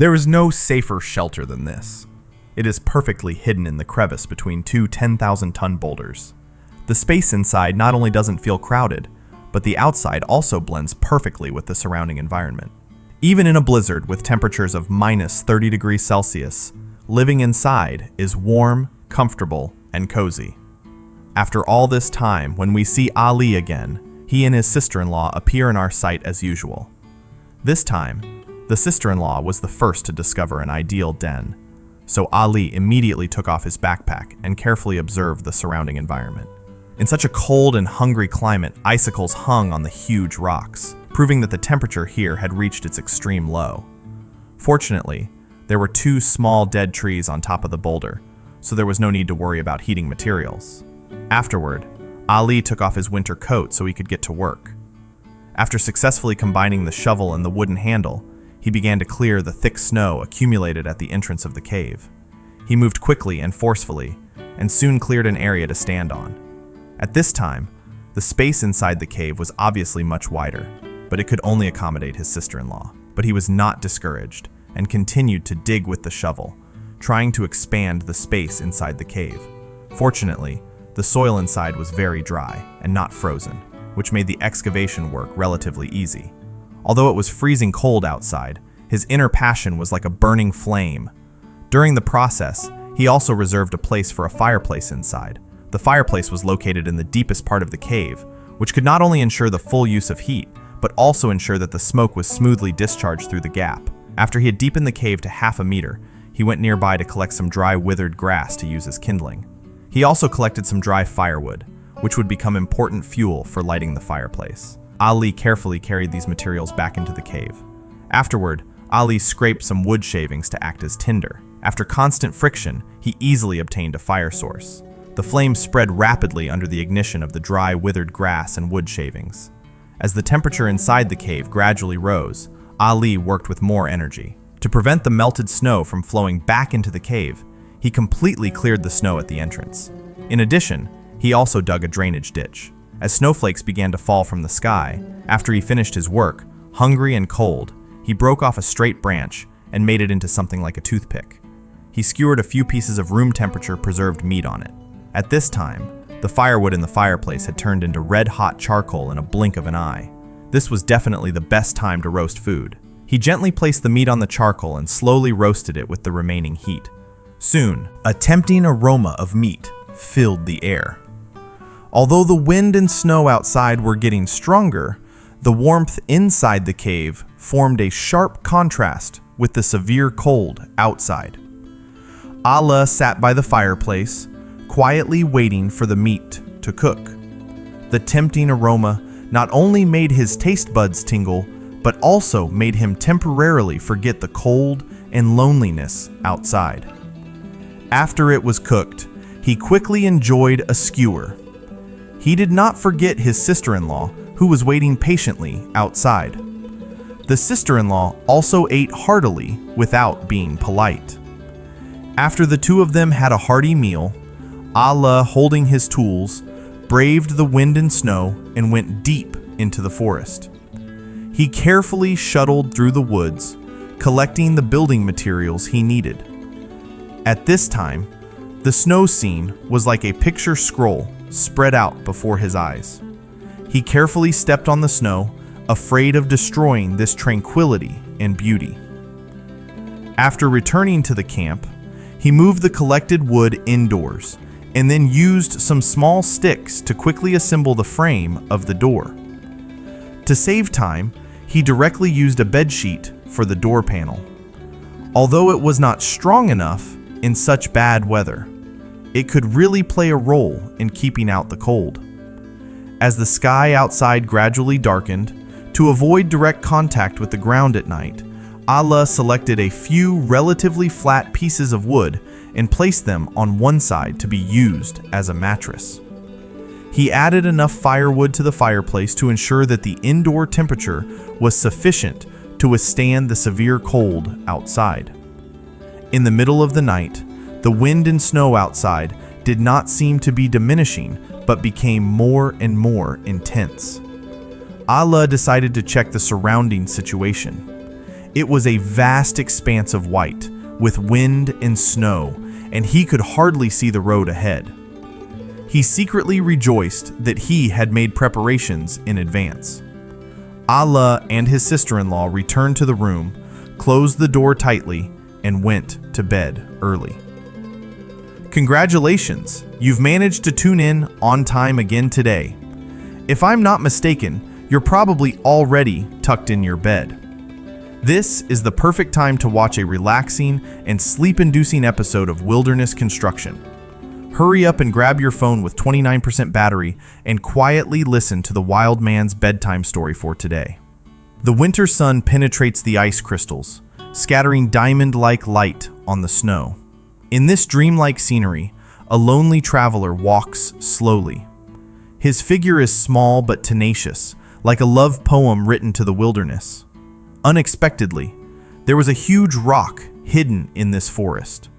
There is no safer shelter than this. It is perfectly hidden in the crevice between two 10,000-ton boulders. The space inside not only doesn't feel crowded, but the outside also blends perfectly with the surrounding environment. Even in a blizzard with temperatures of minus 30 degrees Celsius, living inside is warm, comfortable, and cozy. After all this time, when we see Ali again, he and his sister-in-law appear in our sight as usual. This time, the sister-in-law was the first to discover an ideal den, so Ali immediately took off his backpack and carefully observed the surrounding environment. In such a cold and hungry climate, icicles hung on the huge rocks, proving that the temperature here had reached its extreme low. Fortunately, there were two small dead trees on top of the boulder, so there was no need to worry about heating materials. Afterward, Ali took off his winter coat so he could get to work. After successfully combining the shovel and the wooden handle, he began to clear the thick snow accumulated at the entrance of the cave. He moved quickly and forcefully, and soon cleared an area to stand on. At this time, the space inside the cave was obviously much wider, but it could only accommodate his sister-in-law. But he was not discouraged, and continued to dig with the shovel, trying to expand the space inside the cave. Fortunately, the soil inside was very dry and not frozen, which made the excavation work relatively easy. Although it was freezing cold outside, his inner passion was like a burning flame. During the process, he also reserved a place for a fireplace inside. The fireplace was located in the deepest part of the cave, which could not only ensure the full use of heat, but also ensure that the smoke was smoothly discharged through the gap. After he had deepened the cave to half a meter, he went nearby to collect some dry withered grass to use as kindling. He also collected some dry firewood, which would become important fuel for lighting the fireplace. Ali carefully carried these materials back into the cave. Afterward, Ali scraped some wood shavings to act as tinder. After constant friction, he easily obtained a fire source. The flames spread rapidly under the ignition of the dry, withered grass and wood shavings. As the temperature inside the cave gradually rose, Ali worked with more energy. To prevent the melted snow from flowing back into the cave, he completely cleared the snow at the entrance. In addition, he also dug a drainage ditch. As snowflakes began to fall from the sky, after he finished his work, hungry and cold, he broke off a straight branch and made it into something like a toothpick. He skewered a few pieces of room temperature preserved meat on it. At this time, the firewood in the fireplace had turned into red-hot charcoal in a blink of an eye. This was definitely the best time to roast food. He gently placed the meat on the charcoal and slowly roasted it with the remaining heat. Soon, a tempting aroma of meat filled the air. Although the wind and snow outside were getting stronger, the warmth inside the cave formed a sharp contrast with the severe cold outside. Allah sat by the fireplace, quietly waiting for the meat to cook. The tempting aroma not only made his taste buds tingle, but also made him temporarily forget the cold and loneliness outside. After it was cooked, he quickly enjoyed a skewer. He did not forget his sister-in-law, who was waiting patiently outside. The sister-in-law also ate heartily without being polite. After the two of them had a hearty meal, Allah, holding his tools, braved the wind and snow and went deep into the forest. He carefully shuttled through the woods, collecting the building materials he needed. At this time, the snow scene was like a picture scroll spread out before his eyes. He carefully stepped on the snow, afraid of destroying this tranquility and beauty. After returning to the camp, he moved the collected wood indoors and then used some small sticks to quickly assemble the frame of the door. To save time, he directly used a bedsheet for the door panel. Although it was not strong enough in such bad weather, it could really play a role in keeping out the cold. As the sky outside gradually darkened, to avoid direct contact with the ground at night, Allah selected a few relatively flat pieces of wood and placed them on one side to be used as a mattress. He added enough firewood to the fireplace to ensure that the indoor temperature was sufficient to withstand the severe cold outside. In the middle of the night, the wind and snow outside did not seem to be diminishing, but became more and more intense. Allah decided to check the surrounding situation. It was a vast expanse of white, with wind and snow, and he could hardly see the road ahead. He secretly rejoiced that he had made preparations in advance. Allah and his sister-in-law returned to the room, closed the door tightly, and went to bed early. Congratulations, you've managed to tune in on time again today. If I'm not mistaken, you're probably already tucked in your bed. This is the perfect time to watch a relaxing and sleep-inducing episode of Wilderness Construction. Hurry up and grab your phone with 29% battery and quietly listen to the wild man's bedtime story for today. The winter sun penetrates the ice crystals, scattering diamond-like light on the snow. In this dreamlike scenery, a lonely traveler walks slowly. His figure is small but tenacious, like a love poem written to the wilderness. Unexpectedly, there was a huge rock hidden in this forest.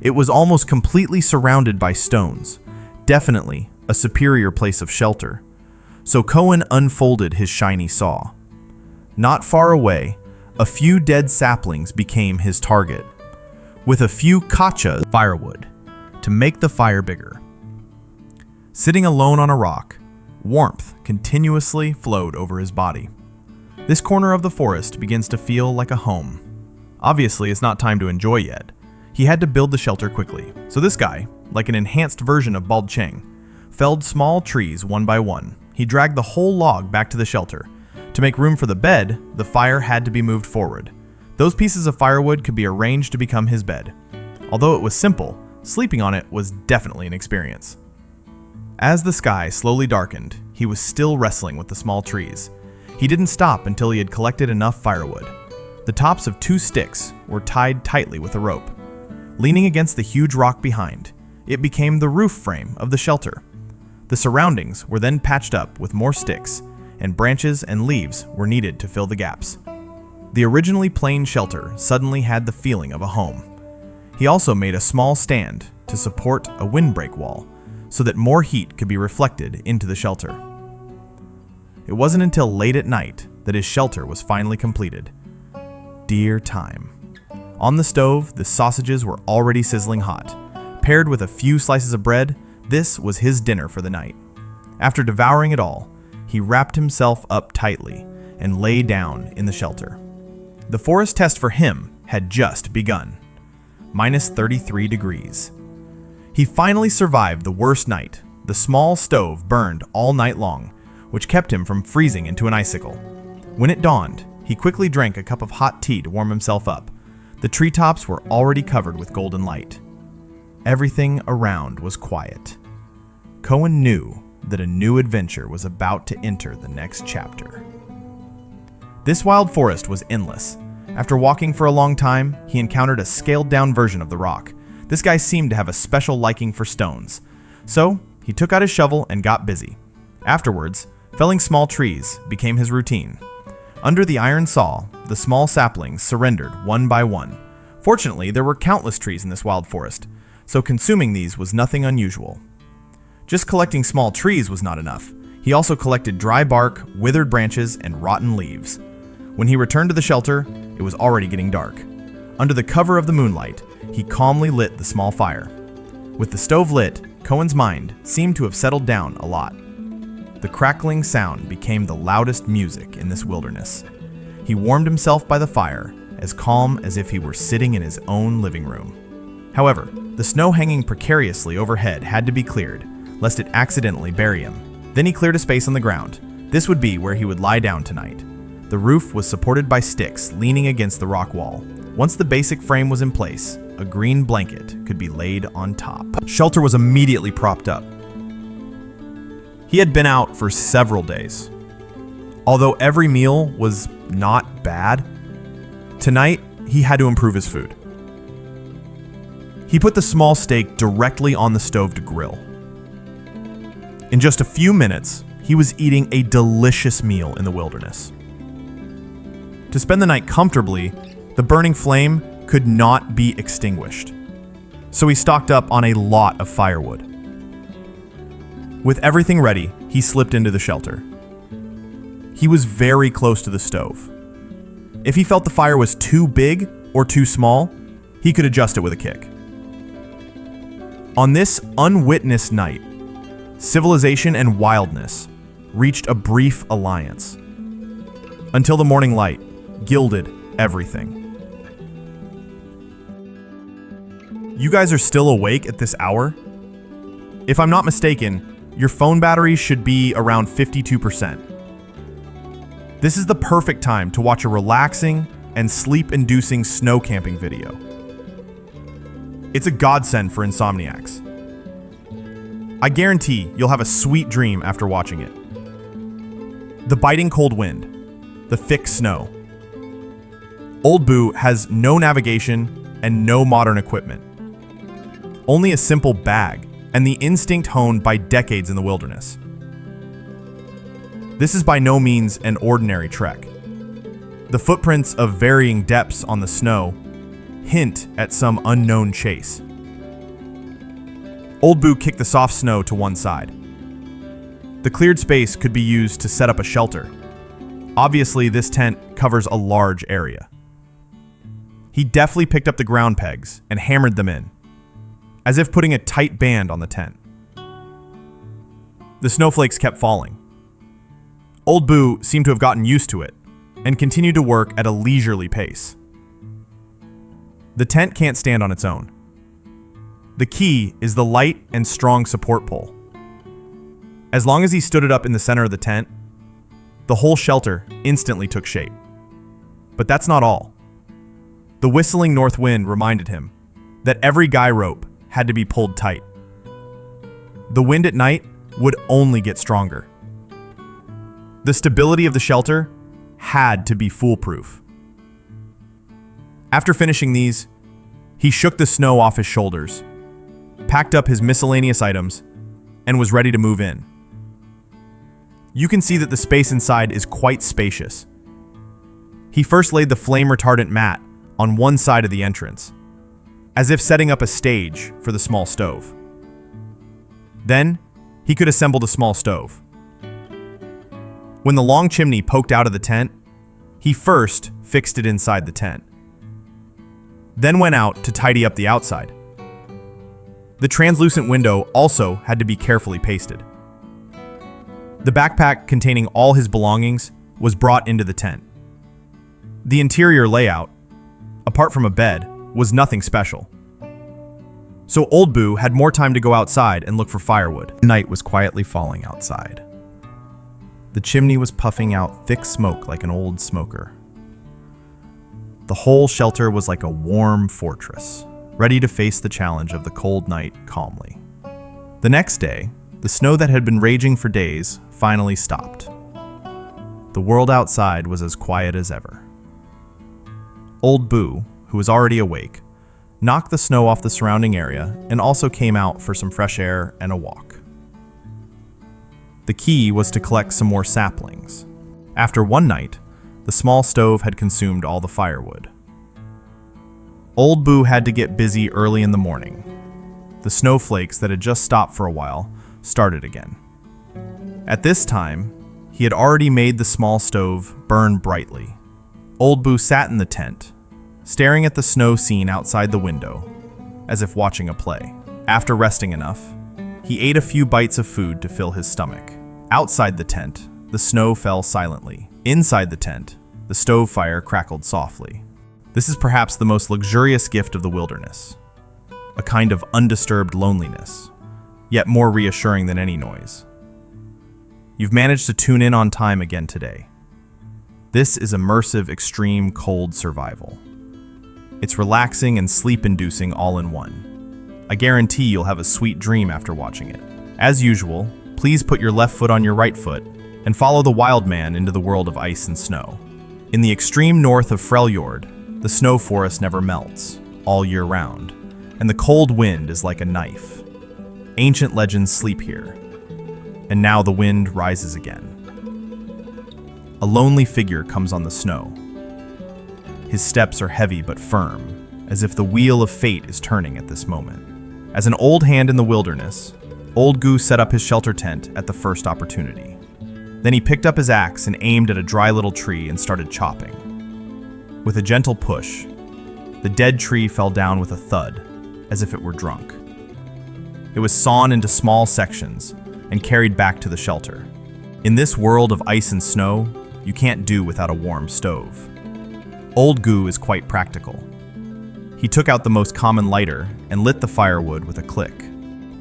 It was almost completely surrounded by stones, definitely a superior place of shelter. So Cohen unfolded his shiny saw. Not far away, a few dead saplings became his target, with a few kachas firewood to make the fire bigger. Sitting alone on a rock, warmth continuously flowed over his body. This corner of the forest begins to feel like a home. Obviously, it's not time to enjoy yet. He had to build the shelter quickly, so this guy, like an enhanced version of Bald Cheng, felled small trees one by one. He dragged the whole log back to the shelter. To make room for the bed, the fire had to be moved forward. Those pieces of firewood could be arranged to become his bed. Although it was simple, sleeping on it was definitely an experience. As the sky slowly darkened, he was still wrestling with the small trees. He didn't stop until he had collected enough firewood. The tops of 2 sticks were tied tightly with a rope. Leaning against the huge rock behind, it became the roof frame of the shelter. The surroundings were then patched up with more sticks, and branches and leaves were needed to fill the gaps. The originally plain shelter suddenly had the feeling of a home. He also made a small stand to support a windbreak wall so that more heat could be reflected into the shelter. It wasn't until late at night that his shelter was finally completed. Dear time. On the stove, the sausages were already sizzling hot. Paired with a few slices of bread, this was his dinner for the night. After devouring it all, he wrapped himself up tightly and lay down in the shelter. The forest test for him had just begun. Minus 33 degrees. He finally survived the worst night. The small stove burned all night long, which kept him from freezing into an icicle. When it dawned, he quickly drank a cup of hot tea to warm himself up. The treetops were already covered with golden light. Everything around was quiet. Cohen knew that a new adventure was about to enter the next chapter. This wild forest was endless. After walking for a long time, he encountered a scaled-down version of the rock. This guy seemed to have a special liking for stones. So, he took out his shovel and got busy. Afterwards, felling small trees became his routine. Under the iron saw, the small saplings surrendered one by one. Fortunately, there were countless trees in this wild forest, so consuming these was nothing unusual. Just collecting small trees was not enough. He also collected dry bark, withered branches, and rotten leaves. When he returned to the shelter, it was already getting dark. Under the cover of the moonlight, he calmly lit the small fire. With the stove lit, Cohen's mind seemed to have settled down a lot. The crackling sound became the loudest music in this wilderness. He warmed himself by the fire, as calm as if he were sitting in his own living room. However, the snow hanging precariously overhead had to be cleared, lest it accidentally bury him. Then he cleared a space on the ground. This would be where he would lie down tonight. The roof was supported by sticks leaning against the rock wall. Once the basic frame was in place, a green blanket could be laid on top. Shelter was immediately propped up. He had been out for several days. Although every meal was not bad, tonight he had to improve his food. He put the small steak directly on the stove to grill. In just a few minutes, he was eating a delicious meal in the wilderness. To spend the night comfortably, the burning flame could not be extinguished. So he stocked up on a lot of firewood. With everything ready, he slipped into the shelter. He was very close to the stove. If he felt the fire was too big or too small, he could adjust it with a kick. On this unwitnessed night, civilization and wildness reached a brief alliance, until the morning light gilded everything. You guys are still awake at this hour? If I'm not mistaken, your phone battery should be around 52%. This is the perfect time to watch a relaxing and sleep-inducing snow camping video. It's a godsend for insomniacs. I guarantee you'll have a sweet dream after watching it. The biting cold wind, the thick snow. Old Boo has no navigation and no modern equipment. Only a simple bag and the instinct honed by decades in the wilderness. This is by no means an ordinary trek. The footprints of varying depths on the snow hint at some unknown chase. Old Boo kicked the soft snow to one side. The cleared space could be used to set up a shelter. Obviously, this tent covers a large area. He deftly picked up the ground pegs and hammered them in, as if putting a tight band on the tent. The snowflakes kept falling. Old Boo seemed to have gotten used to it and continued to work at a leisurely pace. The tent can't stand on its own. The key is the light and strong support pole. As long as he stood it up in the center of the tent, the whole shelter instantly took shape. But that's not all. The whistling north wind reminded him that every guy rope had to be pulled tight. The wind at night would only get stronger. The stability of the shelter had to be foolproof. After finishing these, he shook the snow off his shoulders, packed up his miscellaneous items, and was ready to move in. You can see that the space inside is quite spacious. He first laid the flame-retardant mat on one side of the entrance, as if setting up a stage for the small stove. Then, he could assemble the small stove. When the long chimney poked out of the tent, he first fixed it inside the tent, then went out to tidy up the outside. The translucent window also had to be carefully pasted. The backpack containing all his belongings was brought into the tent. The interior layout, apart from a bed, was nothing special. So Old Boo had more time to go outside and look for firewood. Night was quietly falling outside. The chimney was puffing out thick smoke like an old smoker. The whole shelter was like a warm fortress, ready to face the challenge of the cold night calmly. The next day, the snow that had been raging for days finally stopped. The world outside was as quiet as ever. Old Boo, who was already awake, knocked the snow off the surrounding area and also came out for some fresh air and a walk. The key was to collect some more saplings. After one night, the small stove had consumed all the firewood. Old Boo had to get busy early in the morning. The snowflakes that had just stopped for a while started again. At this time, he had already made the small stove burn brightly. Old Boo sat in the tent, staring at the snow scene outside the window, as if watching a play. After resting enough, he ate a few bites of food to fill his stomach. Outside the tent, the snow fell silently. Inside the tent, the stove fire crackled softly. This is perhaps the most luxurious gift of the wilderness, a kind of undisturbed loneliness, yet more reassuring than any noise. You've managed to tune in on time again today. This is immersive, extreme, cold survival. It's relaxing and sleep-inducing all in one. I guarantee you'll have a sweet dream after watching it. As usual, please put your left foot on your right foot and follow the wild man into the world of ice and snow. In the extreme north of Freljord, the snow forest never melts, all year round, and the cold wind is like a knife. Ancient legends sleep here, and now the wind rises again. A lonely figure comes on the snow. His steps are heavy but firm, as if the wheel of fate is turning at this moment. As an old hand in the wilderness, Old Goose set up his shelter tent at the first opportunity. Then he picked up his axe and aimed at a dry little tree and started chopping. With a gentle push, the dead tree fell down with a thud, as if it were drunk. It was sawn into small sections and carried back to the shelter. In this world of ice and snow, you can't do without a warm stove. Old Goo is quite practical. He took out the most common lighter and lit the firewood with a click.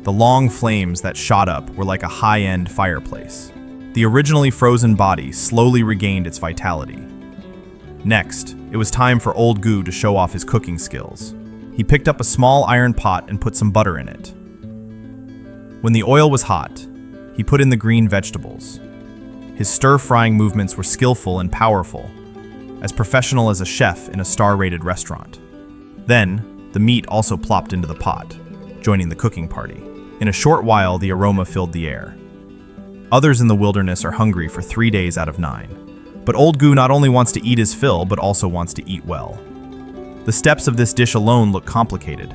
The long flames that shot up were like a high-end fireplace. The originally frozen body slowly regained its vitality. Next, it was time for Old Goo to show off his cooking skills. He picked up a small iron pot and put some butter in it. When the oil was hot, he put in the green vegetables. His stir-frying movements were skillful and powerful, as professional as a chef in a star-rated restaurant. Then, the meat also plopped into the pot, joining the cooking party. In a short while, the aroma filled the air. Others in the wilderness are hungry for 3 days out of 9. But Old Goo not only wants to eat his fill, but also wants to eat well. The steps of this dish alone look complicated.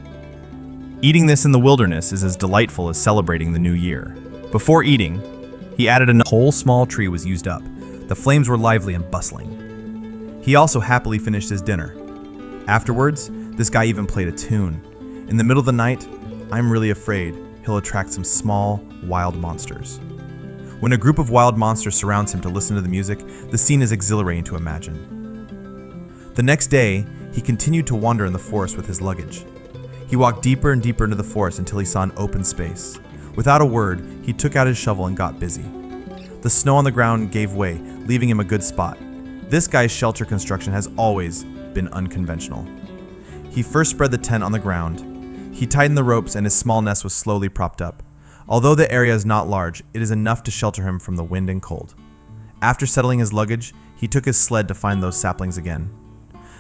Eating this in the wilderness is as delightful as celebrating the new year. Before eating, he added a whole small tree was used up. The flames were lively and bustling. He also happily finished his dinner. Afterwards, this guy even played a tune. In the middle of the night, I'm really afraid he'll attract some small, wild monsters. When a group of wild monsters surrounds him to listen to the music, the scene is exhilarating to imagine. The next day, he continued to wander in the forest with his luggage. He walked deeper and deeper into the forest until he saw an open space. Without a word, he took out his shovel and got busy. The snow on the ground gave way, leaving him a good spot. This guy's shelter construction has always been unconventional. He first spread the tent on the ground. He tightened the ropes and his small nest was slowly propped up. Although the area is not large, it is enough to shelter him from the wind and cold. After settling his luggage, he took his sled to find those saplings again.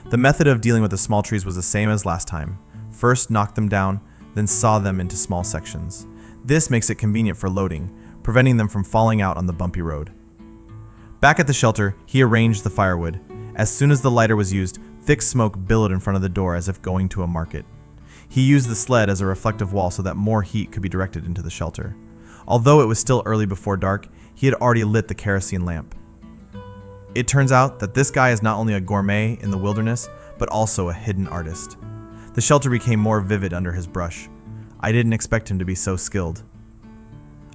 The method of dealing with the small trees was the same as last time. First knock them down, then saw them into small sections. This makes it convenient for loading, preventing them from falling out on the bumpy road. Back at the shelter, he arranged the firewood. As soon as the lighter was used, thick smoke billowed in front of the door as if going to a market. He used the sled as a reflective wall so that more heat could be directed into the shelter. Although it was still early before dark, he had already lit the kerosene lamp. It turns out that this guy is not only a gourmet in the wilderness, but also a hidden artist. The shelter became more vivid under his brush. I didn't expect him to be so skilled.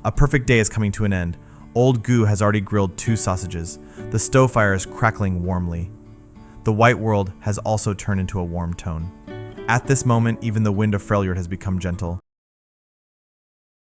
A perfect day is coming to an end. Old Goo has already grilled 2 sausages. The stove fire is crackling warmly. The white world has also turned into a warm tone. At this moment, even the wind of Freljord has become gentle.